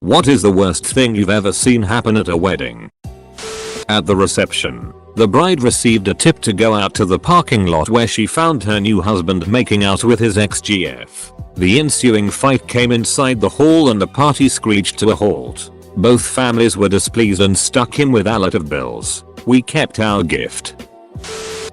What is the worst thing you've ever seen happen at a wedding? At the reception, the bride received a tip to go out to the parking lot where she found her new husband making out with his ex-GF. The ensuing fight came inside the hall and the party screeched to a halt. Both families were displeased and stuck him with a lot of bills. We kept our gift.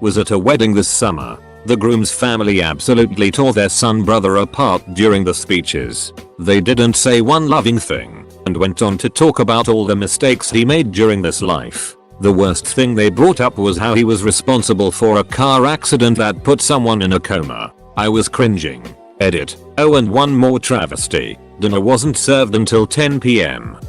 Was at a wedding this summer. The groom's family absolutely tore their son brother apart during the speeches. They didn't say one loving thing and went on to talk about all the mistakes he made during this life. The worst thing they brought up was how he was responsible for a car accident that put someone in a coma. I was cringing. Edit. Oh, and one more travesty. Dinner wasn't served until 10 PM.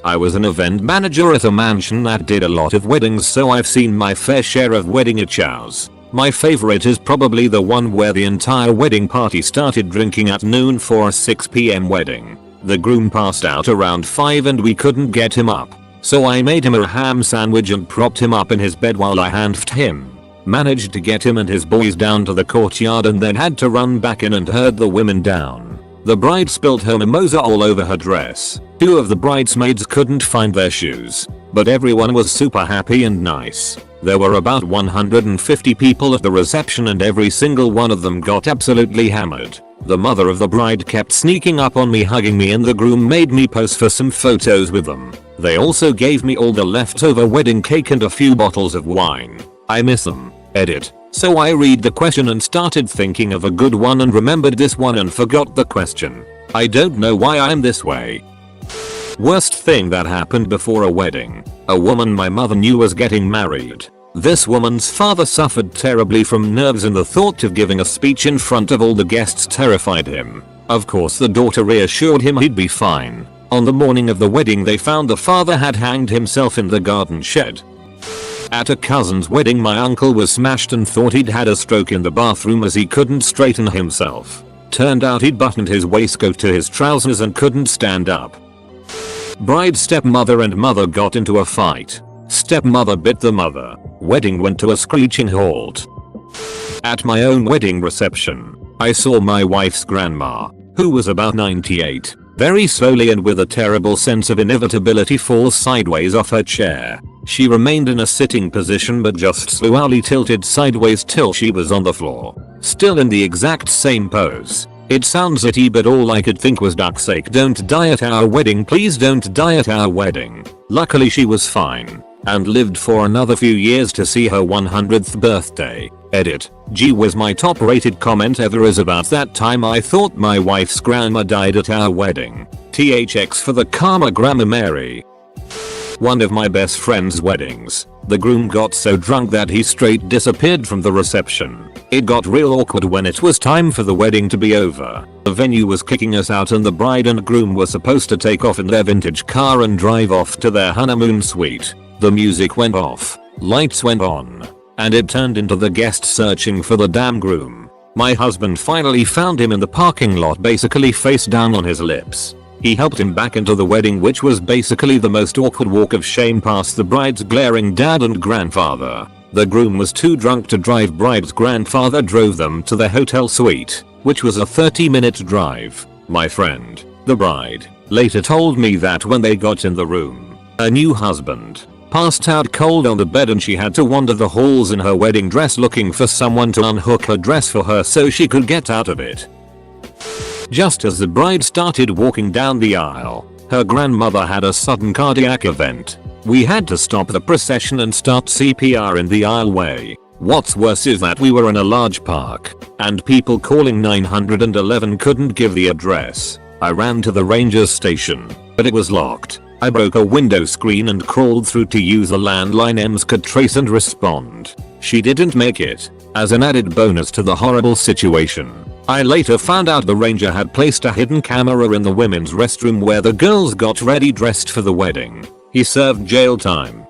I was an event manager at a mansion that did a lot of weddings, so I've seen my fair share of wedding chows. My favorite is probably the one where the entire wedding party started drinking at noon for a 6 PM wedding. The groom passed out around 5 and we couldn't get him up. So I made him a ham sandwich and propped him up in his bed while I handcuffed him. Managed to get him and his boys down to the courtyard and then had to run back in and herd the women down. The bride spilled her mimosa all over her dress. 2 of the bridesmaids couldn't find their shoes. But everyone was super happy and nice. There were about 150 people at the reception and every single one of them got absolutely hammered. The mother of the bride kept sneaking up on me, hugging me, and the groom made me pose for some photos with them. They also gave me all the leftover wedding cake and a few bottles of wine. I miss them. Edit. So I read the question and started thinking of a good one and remembered this one and forgot the question. I don't know why I'm this way. Worst thing that happened before a wedding. A woman my mother knew was getting married. This woman's father suffered terribly from nerves and the thought of giving a speech in front of all the guests terrified him. Of course the daughter reassured him he'd be fine. On the morning of the wedding they found the father had hanged himself in the garden shed. At a cousin's wedding my uncle was smashed and thought he'd had a stroke in the bathroom as he couldn't straighten himself. Turned out he'd buttoned his waistcoat to his trousers and couldn't stand up. Bride's stepmother and mother got into a fight. Stepmother bit the mother. Wedding went to a screeching halt. At my own wedding reception, I saw my wife's grandma, who was about 98, very slowly and with a terrible sense of inevitability fall sideways off her chair. She remained in a sitting position but just slowly tilted sideways till she was on the floor. Still in the exact same pose. It sounds itty but all I could think was duck's sake, don't die at our wedding, please don't die at our wedding. Luckily she was fine and lived for another few years to see her 100th birthday. Edit. Gee whiz, my top rated comment ever is about that time I thought my wife's grandma died at our wedding. THX for the karma, Grandma Mary. One of my best friend's weddings. The groom got so drunk that he straight disappeared from the reception. It got real awkward when it was time for the wedding to be over. The venue was kicking us out and the bride and groom were supposed to take off in their vintage car and drive off to their honeymoon suite. The music went off, lights went on, and it turned into the guests searching for the damn groom. My husband finally found him in the parking lot, basically face down on his lips. He helped him back into the wedding, which was basically the most awkward walk of shame past the bride's glaring dad and grandfather. The groom was too drunk to drive. Bride's grandfather drove them to their hotel suite, which was a 30-minute drive. My friend, the bride, later told me that when they got in the room, her new husband passed out cold on the bed and she had to wander the halls in her wedding dress looking for someone to unhook her dress for her so she could get out of it. Just as the bride started walking down the aisle, her grandmother had a sudden cardiac event. We had to stop the procession and start CPR in the aisleway. What's worse is that we were in a large park, and people calling 911 couldn't give the address. I ran to the ranger station, but it was locked. I broke a window screen and crawled through to use a landline EMS could trace and respond. She didn't make it. As an added bonus to the horrible situation, I later found out the ranger had placed a hidden camera in the women's restroom where the girls got ready dressed for the wedding. He served jail time.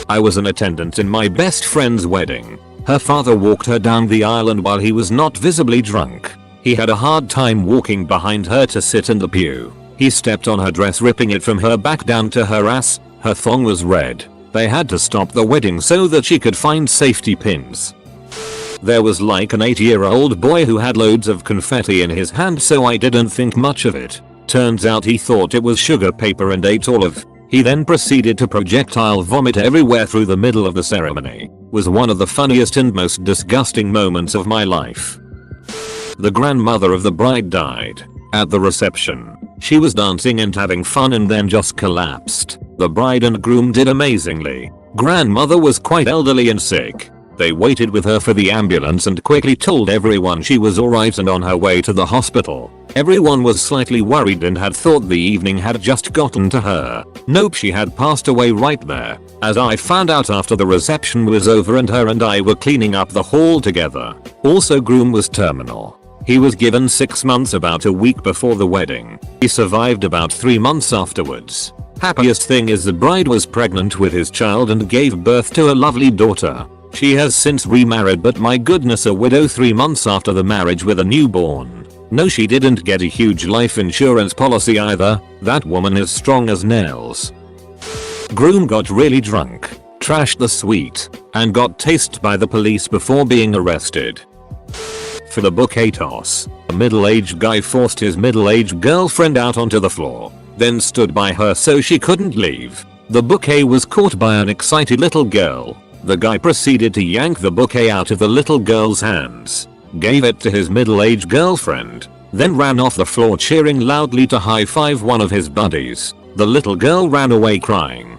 I was an attendant in my best friend's wedding. Her father walked her down the aisle and while he was not visibly drunk, he had a hard time walking behind her to sit in the pew. He stepped on her dress, ripping it from her back down to her ass. Her thong was red. They had to stop the wedding so that she could find safety pins. There was like an 8-year-old boy who had loads of confetti in his hand, so I didn't think much of it. Turns out he thought it was sugar paper and ate all of. He then proceeded to projectile vomit everywhere through the middle of the ceremony. Was one of the funniest and most disgusting moments of my life. The grandmother of the bride died. At the reception, she was dancing and having fun and then just collapsed. The bride and groom did amazingly. Grandmother was quite elderly and sick. They waited with her for the ambulance and quickly told everyone she was alright and on her way to the hospital. Everyone was slightly worried and had thought the evening had just gotten to her. Nope, she had passed away right there. As I found out after the reception was over and her and I were cleaning up the hall together. Also, groom was terminal. He was given 6 months about a week before the wedding. He survived about 3 months afterwards. Happiest thing is the bride was pregnant with his child and gave birth to a lovely daughter. She has since remarried, but my goodness, a widow 3 months after the marriage with a newborn. No, she didn't get a huge life insurance policy either. That woman is strong as nails. Groom got really drunk, trashed the suite, and got tased by the police before being arrested. For the bouquet toss, a middle-aged guy forced his middle-aged girlfriend out onto the floor, then stood by her so she couldn't leave. The bouquet was caught by an excited little girl. The guy proceeded to yank the bouquet out of the little girl's hands, gave it to his middle-aged girlfriend, then ran off the floor cheering loudly to high-five one of his buddies. The little girl ran away crying.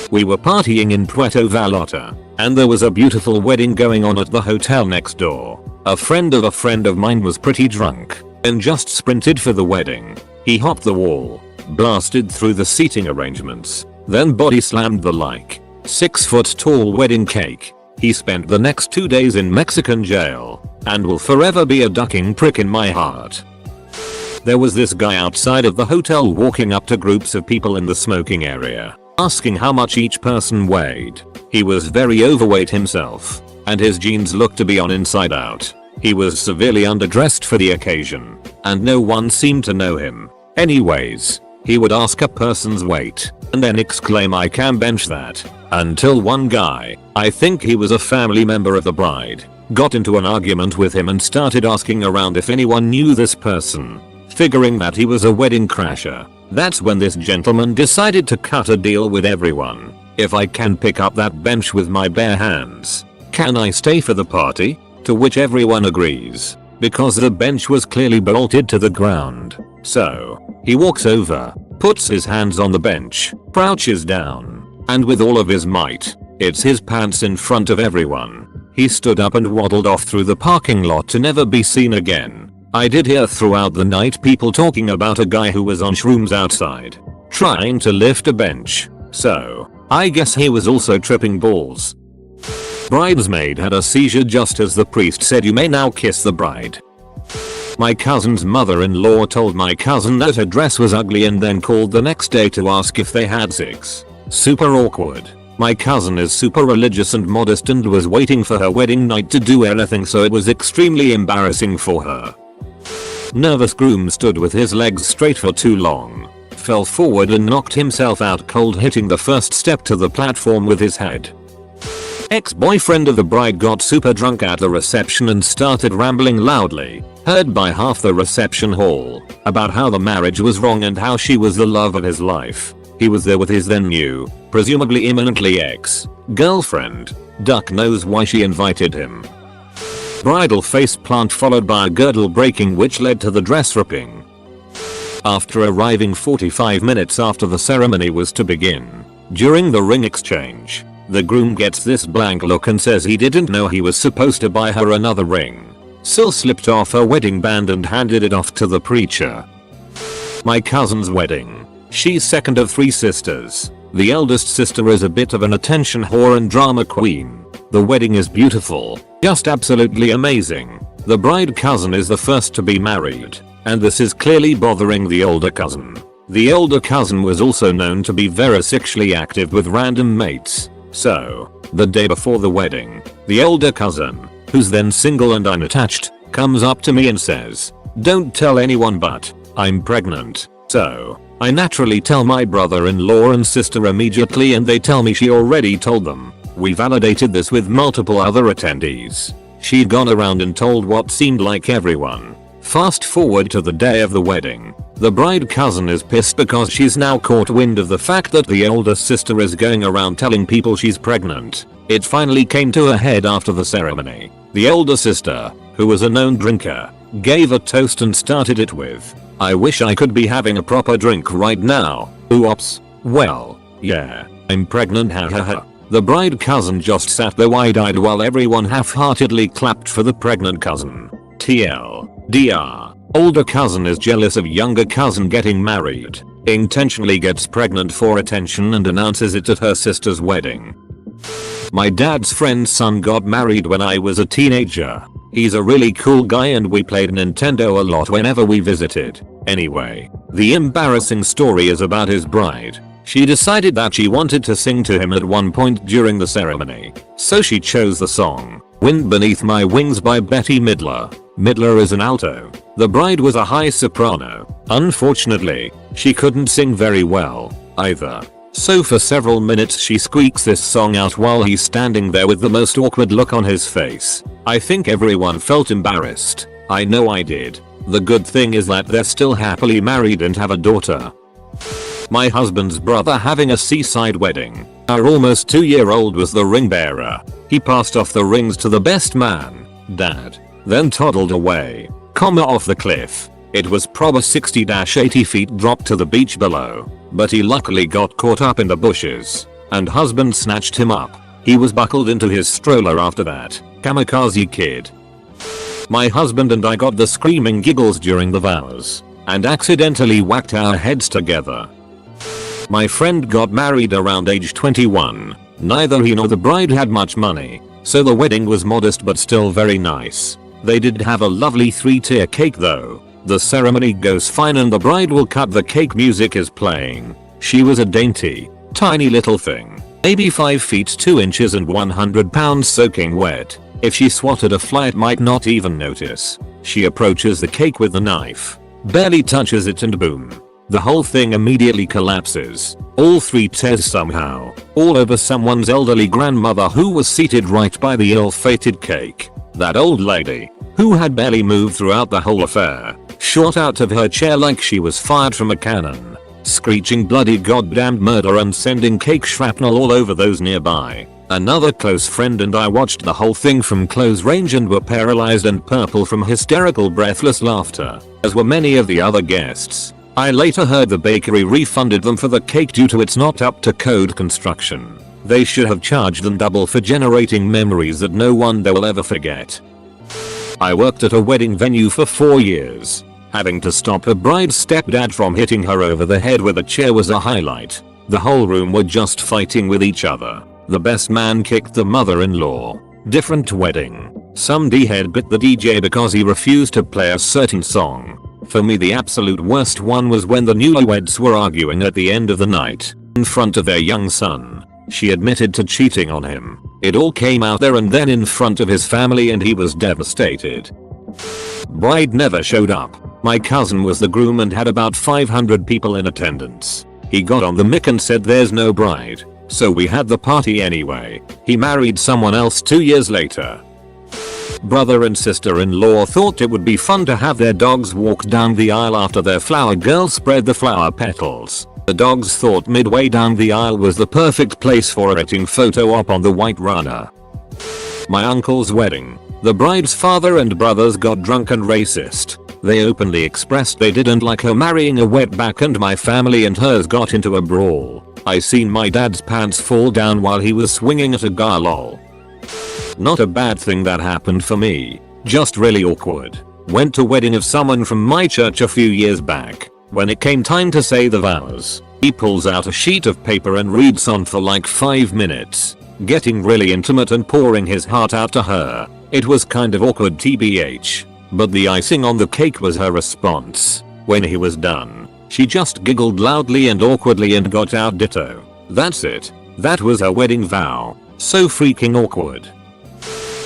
We were partying in Puerto Vallarta, and there was a beautiful wedding going on at the hotel next door. A friend of mine was pretty drunk and just sprinted for the wedding. He hopped the wall, blasted through the seating arrangements, then body slammed the 6-foot-tall wedding cake. He spent the next 2 days in Mexican jail and will forever be a ducking prick in my heart. There was this guy outside of the hotel walking up to groups of people in the smoking area, asking how much each person weighed. He was very overweight himself, and his jeans looked to be on inside out. He was severely underdressed for the occasion, and no one seemed to know him. Anyways, he would ask a person's weight, and then exclaim, "I can bench that." Until one guy, I think he was a family member of the bride, got into an argument with him and started asking around if anyone knew this person, figuring that he was a wedding crasher. That's when this gentleman decided to cut a deal with everyone. "If I can pick up that bench with my bare hands, can I stay for the party?" To which everyone agrees, because the bench was clearly bolted to the ground. So, he walks over, puts his hands on the bench, crouches down, and with all of his might, hits his pants in front of everyone. He stood up and waddled off through the parking lot to never be seen again. I did hear throughout the night people talking about a guy who was on shrooms outside, trying to lift a bench. So, I guess he was also tripping balls. Bridesmaid had a seizure just as the priest said, "You may now kiss the bride." My cousin's mother-in-law told my cousin that her dress was ugly and then called the next day to ask if they had sex. Super awkward. My cousin is super religious and modest and was waiting for her wedding night to do anything, so it was extremely embarrassing for her. Nervous groom stood with his legs straight for too long, fell forward and knocked himself out cold, hitting the first step to the platform with his head. Ex-boyfriend of the bride got super drunk at the reception and started rambling loudly, heard by half the reception hall, about how the marriage was wrong and how she was the love of his life. He was there with his then new, presumably imminently ex-girlfriend. Duck knows why she invited him. Bridal face plant followed by a girdle breaking, which led to the dress ripping. After arriving 45 minutes after the ceremony was to begin, during the ring exchange, the groom gets this blank look and says he didn't know he was supposed to buy her another ring. Sil slipped off her wedding band and handed it off to the preacher. My cousin's wedding. She's second of 3 sisters. The eldest sister is a bit of an attention whore and drama queen. The wedding is beautiful, just absolutely amazing. The bride cousin is the first to be married, and this is clearly bothering the older cousin. The older cousin was also known to be very sexually active with random mates. So, the day before the wedding, the older cousin, who's then single and unattached, comes up to me and says, "Don't tell anyone, but I'm pregnant." So, I naturally tell my brother-in-law and sister immediately, and they tell me she already told them. We validated this with multiple other attendees. She'd gone around and told what seemed like everyone. Fast forward to the day of the wedding. The bride cousin is pissed because she's now caught wind of the fact that the older sister is going around telling people she's pregnant. It finally came to a head after the ceremony. The older sister, who was a known drinker, gave a toast and started it with, "I wish I could be having a proper drink right now. Oops. Well, yeah, I'm pregnant, ha ha ha." The bride cousin just sat there wide-eyed while everyone half-heartedly clapped for the pregnant cousin. TLDR. Older cousin is jealous of younger cousin getting married, intentionally gets pregnant for attention and announces it at her sister's wedding. My dad's friend's son got married when I was a teenager. He's a really cool guy and we played Nintendo a lot whenever we visited. Anyway, the embarrassing story is about his bride. She decided that she wanted to sing to him at one point during the ceremony, so she chose the song "Wind Beneath My Wings" by Betty Midler. Midler is an alto. The bride was a high soprano. Unfortunately, she couldn't sing very well either. So for several minutes she squeaks this song out while he's standing there with the most awkward look on his face. I think everyone felt embarrassed. I know I did. The good thing is that they're still happily married and have a daughter. My husband's brother having a seaside wedding. Our almost 2-year-old was the ring bearer. He passed off the rings to the best man, Dad, then toddled away, off the cliff. It was proper 60-80 feet drop to the beach below, but he luckily got caught up in the bushes, and husband snatched him up. He was buckled into his stroller after that. Kamikaze kid. My husband and I got the screaming giggles during the vows, and accidentally whacked our heads together. My friend got married around age 21. Neither he nor the bride had much money, so the wedding was modest but still very nice. They did have a lovely 3-tier cake though. The ceremony goes fine and the bride will cut the cake, music is playing. She was a dainty, tiny little thing, maybe 5 feet 2 inches and 100 pounds soaking wet. If she swatted a fly it might not even notice. She approaches the cake with the knife, barely touches it and boom. The whole thing immediately collapses. All 3 tears somehow, all over someone's elderly grandmother who was seated right by the ill-fated cake. That old lady, who had barely moved throughout the whole affair, shot out of her chair like she was fired from a cannon, screeching bloody goddamned murder and sending cake shrapnel all over those nearby. Another close friend and I watched the whole thing from close range and were paralyzed and purple from hysterical breathless laughter, as were many of the other guests. I later heard the bakery refunded them for the cake due to its not up to code construction. They should have charged them double for generating memories that no one there will ever forget. I worked at a wedding venue for 4 years. Having to stop a bride's stepdad from hitting her over the head with a chair was a highlight. The whole room were just fighting with each other. The best man kicked the mother-in-law. Different wedding. Some d-head bit the DJ because he refused to play a certain song. For me the absolute worst one was when the newlyweds were arguing at the end of the night, in front of their young son. She admitted to cheating on him. It all came out there and then in front of his family and he was devastated. Bride never showed up. My cousin was the groom and had about 500 people in attendance. He got on the mic and said there's no bride, so we had the party anyway. He married someone else 2 years later. Brother and sister-in-law thought it would be fun to have their dogs walk down the aisle after their flower girl spread the flower petals. The dogs thought midway down the aisle was the perfect place for a wedding photo op on the white runner. My uncle's wedding. The bride's father and brothers got drunk and racist. They openly expressed they didn't like her marrying a wetback and my family and hers got into a brawl. I seen my dad's pants fall down while he was swinging at a guy, lol. Not a bad thing that happened for me, just really awkward. Went to wedding of someone from my church a few years back. When it came time to say the vows, he pulls out a sheet of paper and reads on for like 5 minutes, getting really intimate and pouring his heart out to her. It was kind of awkward tbh, but the icing on the cake was her response. When he was done, she just giggled loudly and awkwardly and got out ditto. That's it. That was her wedding vow. So freaking awkward.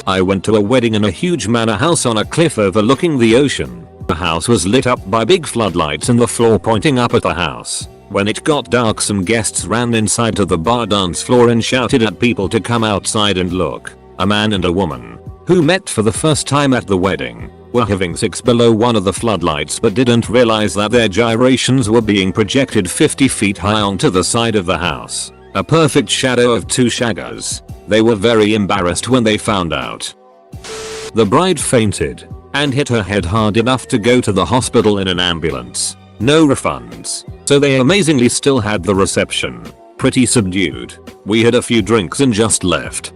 I went to a wedding in a huge manor house on a cliff overlooking the ocean. The house was lit up by big floodlights and the floor pointing up at the house. When it got dark some guests ran inside to the bar dance floor and shouted at people to come outside and look. A man and a woman, who met for the first time at the wedding, were having sex below one of the floodlights but didn't realize that their gyrations were being projected 50 feet high onto the side of the house. A perfect shadow of two shaggers. They were very embarrassed when they found out. The bride fainted and hit her head hard enough to go to the hospital in an ambulance. No refunds. So they amazingly still had the reception. Pretty subdued. We had a few drinks and just left.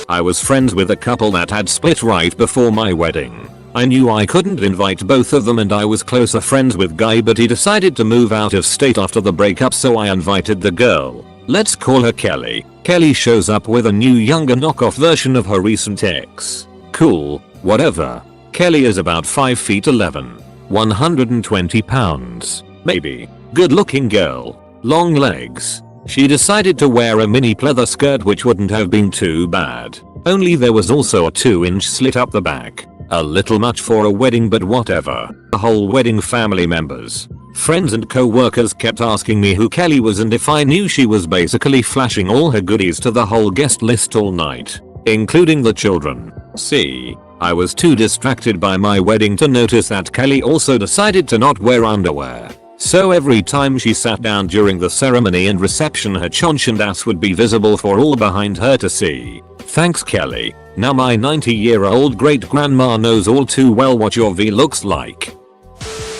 I was friends with a couple that had split right before my wedding. I knew I couldn't invite both of them and I was closer friends with guy, but he decided to move out of state after the breakup, so I invited the girl. Let's call her Kelly. Kelly shows up with a new younger knockoff version of her recent ex. Cool, whatever. Kelly is about 5 feet 11, 120 pounds, maybe. Good looking girl. Long legs. She decided to wear a mini pleather skirt, which wouldn't have been too bad. Only there was also a 2-inch slit up the back. A little much for a wedding, but whatever. The whole wedding family members, friends and co-workers kept asking me who Kelly was and if I knew. She was basically flashing all her goodies to the whole guest list all night, including the children. See, I was too distracted by my wedding to notice that Kelly also decided to not wear underwear. So every time she sat down during the ceremony and reception, her chonch and ass would be visible for all behind her to see. Thanks, Kelly. Now my 90-year-old great grandma knows all too well what your V looks like.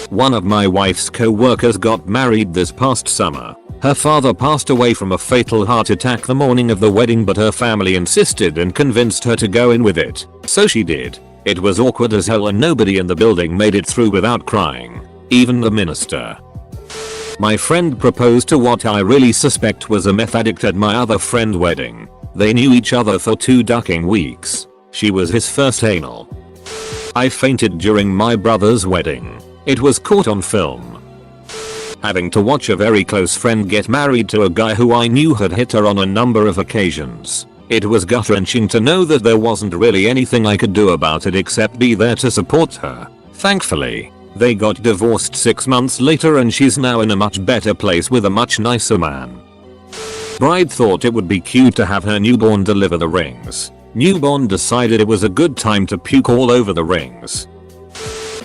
One of my wife's co-workers got married this past summer. Her father passed away from a fatal heart attack the morning of the wedding, but her family insisted and convinced her to go in with it. So she did. It was awkward as hell and nobody in the building made it through without crying. Even the minister. My friend proposed to what I really suspect was a meth addict at my other friend's wedding. They knew each other for 2 ducking weeks. She was his first anal. I fainted during my brother's wedding. It was caught on film. Having to watch a very close friend get married to a guy who I knew had hit her on a number of occasions. It was gut-wrenching to know that there wasn't really anything I could do about it except be there to support her. Thankfully, they got divorced 6 months later and she's now in a much better place with a much nicer man. Bride thought it would be cute to have her newborn deliver the rings. Newborn decided it was a good time to puke all over the rings.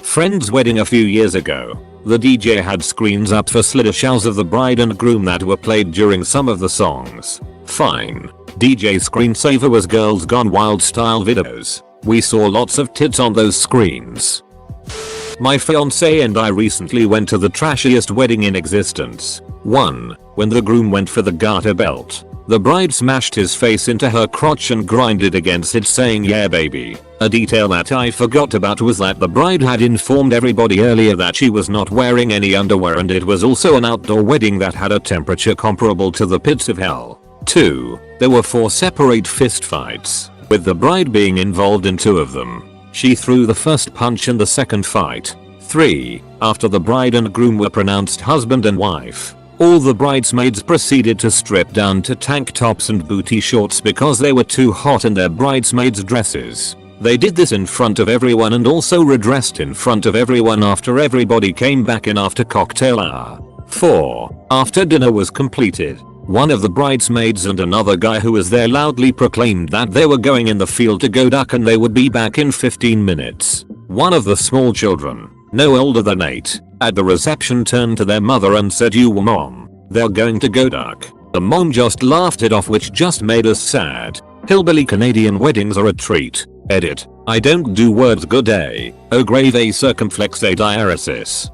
Friend's wedding a few years ago. The DJ had screens up for slideshows of the bride and groom that were played during some of the songs. Fine. DJ screensaver was Girls Gone Wild style videos. We saw lots of tits on those screens. My fiancé and I recently went to the trashiest wedding in existence. 1. When the groom went for the garter belt, the bride smashed his face into her crotch and grinded against it saying "yeah baby." A detail that I forgot about was that the bride had informed everybody earlier that she was not wearing any underwear, and it was also an outdoor wedding that had a temperature comparable to the pits of hell. 2. There were 4 separate fistfights, with the bride being involved in 2 of them. She threw the first punch in the second fight. 3. After the bride and groom were pronounced husband and wife, all the bridesmaids proceeded to strip down to tank tops and booty shorts because they were too hot in their bridesmaids' dresses. They did this in front of everyone and also redressed in front of everyone after everybody came back in after cocktail hour. 4. After dinner was completed, one of the bridesmaids and another guy who was there loudly proclaimed that they were going in the field to go duck and they would be back in 15 minutes. One of the small children, no older than 8, at the reception turned to their mother and said, "You mom, they're going to go duck." The mom just laughed it off, which just made us sad. Hillbilly Canadian weddings are a treat. Edit. I don't do words good day. Oh grave a circumflex a diaresis.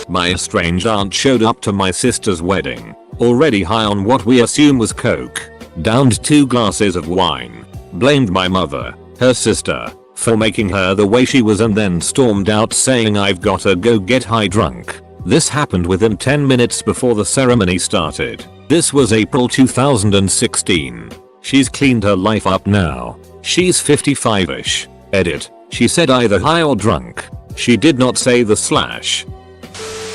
My estranged aunt showed up to my sister's wedding, already high on what we assume was coke. Downed 2 glasses of wine. Blamed my mother, her sister, for making her the way she was, and then stormed out saying, "I've gotta go get high drunk." This happened within 10 minutes before the ceremony started. This was April 2016. She's cleaned her life up now. She's 55ish. Edit. She said either high or drunk. She did not say the slash.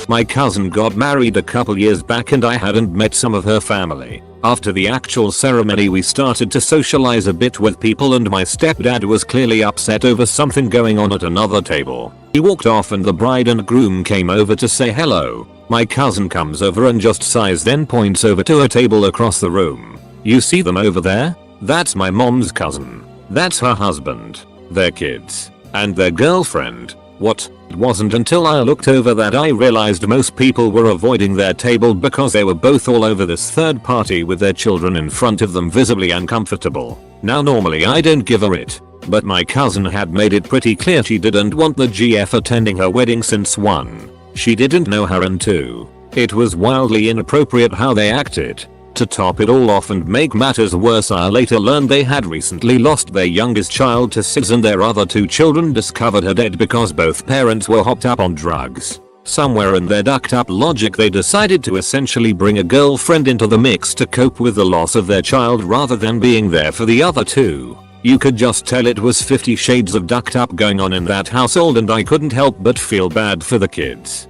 My cousin got married a couple years back and I hadn't met some of her family. After the actual ceremony we started to socialize a bit with people and my stepdad was clearly upset over something going on at another table. He walked off and the bride and groom came over to say hello. My cousin comes over and just sighs, then points over to a table across the room. "You see them over there? That's my mom's cousin. That's her husband. Their kids. And their girlfriend. What? It wasn't until I looked over that I realized most people were avoiding their table because they were both all over this third party with their children in front of them, visibly uncomfortable. Now normally I don't give a shit, but my cousin had made it pretty clear she didn't want the GF attending her wedding since 1. She didn't know her, and 2. It was wildly inappropriate how they acted. To top it all off and make matters worse, I later learned they had recently lost their youngest child to SIDS, and their other 2 children discovered her dead because both parents were hopped up on drugs. Somewhere in their ducked up logic they decided to essentially bring a girlfriend into the mix to cope with the loss of their child rather than being there for the other 2. You could just tell it was 50 shades of ducked up going on in that household, and I couldn't help but feel bad for the kids.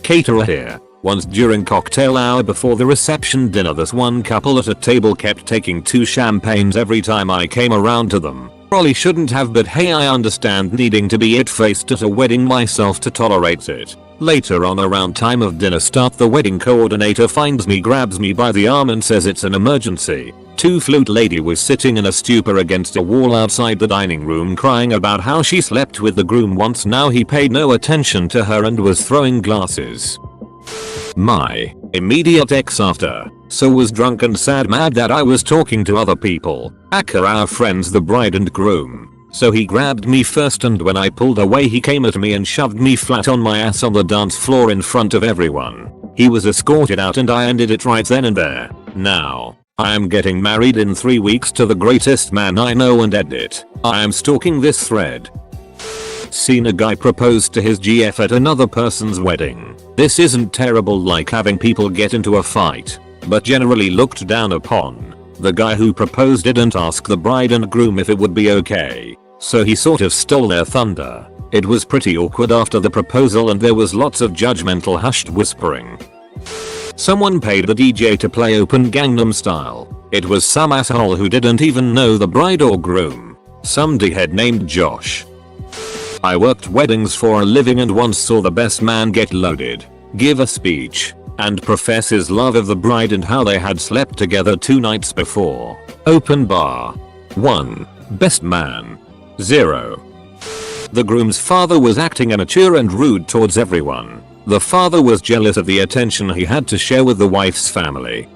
Caterer here. Once during cocktail hour before the reception dinner, this one couple at a table kept taking 2 champagnes every time I came around to them. Probably shouldn't have, but hey, I understand needing to be it-faced at a wedding myself to tolerate it. Later on, around time of dinner start, the wedding coordinator finds me, grabs me by the arm and says it's an emergency. 2 flute lady was sitting in a stupor against a wall outside the dining room crying about how she slept with the groom once. Now he paid no attention to her and was throwing glasses. My immediate ex after so was drunk and sad mad that I was talking to other people, aka our friends the bride and groom. So he grabbed me first, and when I pulled away he came at me and shoved me flat on my ass on the dance floor in front of everyone. He was escorted out and I ended it right then and there. Now, I am getting married in 3 weeks to the greatest man I know, and edit. I am stalking this thread. Seen a guy propose to his GF at another person's wedding. This isn't terrible like having people get into a fight, but generally looked down upon. The guy who proposed didn't ask the bride and groom if it would be okay, so he sort of stole their thunder. It was pretty awkward after the proposal and there was lots of judgmental hushed whispering. Someone paid the DJ to play Open Gangnam Style. It was some asshole who didn't even know the bride or groom. Some d-head named Josh. I worked weddings for a living and once saw the best man get loaded, give a speech, and profess his love of the bride and how they had slept together 2 nights before. Open bar. 1. Best man. 0. The groom's father was acting immature and rude towards everyone. The father was jealous of the attention he had to share with the wife's family.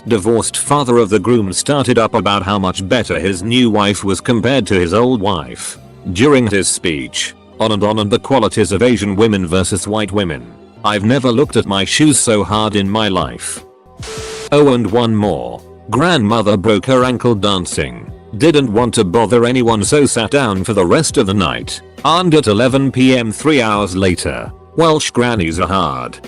Divorced father of the groom started up about how much better his new wife was compared to his old wife. During his speech, on and the qualities of Asian women versus white women. I've never looked at my shoes so hard in my life. Oh, and one more. Grandmother broke her ankle dancing. Didn't want to bother anyone, so sat down for the rest of the night. And at 11 PM 3 hours later. Welsh grannies are hard.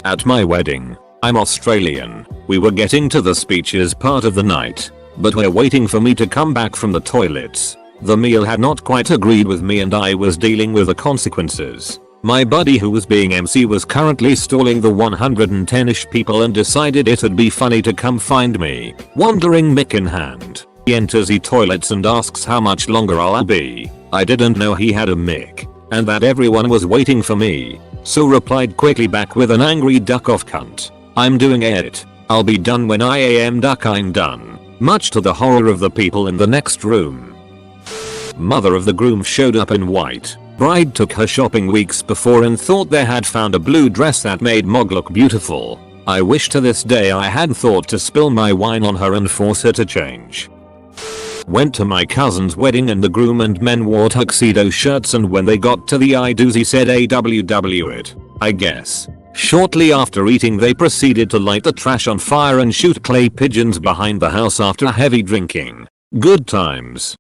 At my wedding, I'm Australian. We were getting to the speeches part of the night, but we're waiting for me to come back from the toilets. The meal had not quite agreed with me and I was dealing with the consequences. My buddy who was being MC was currently stalling the 110ish people and decided it'd be funny to come find me, wandering mic in hand. He enters the toilets and asks how much longer I'll be. I didn't know he had a mic, and that everyone was waiting for me, so replied quickly back with an angry duck off cunt. I'm doing it. I'll be done when I am duck, I'm done. Much to the horror of the people in the next room. Mother of the groom showed up in white. Bride took her shopping weeks before and thought they had found a blue dress that made Mog look beautiful. I wish to this day I had thought to spill my wine on her and force her to change. Went to my cousin's wedding and the groom and men wore tuxedo shirts, and when they got to the I do's he said AWW it, I guess. Shortly after eating they proceeded to light the trash on fire and shoot clay pigeons behind the house after heavy drinking. Good times.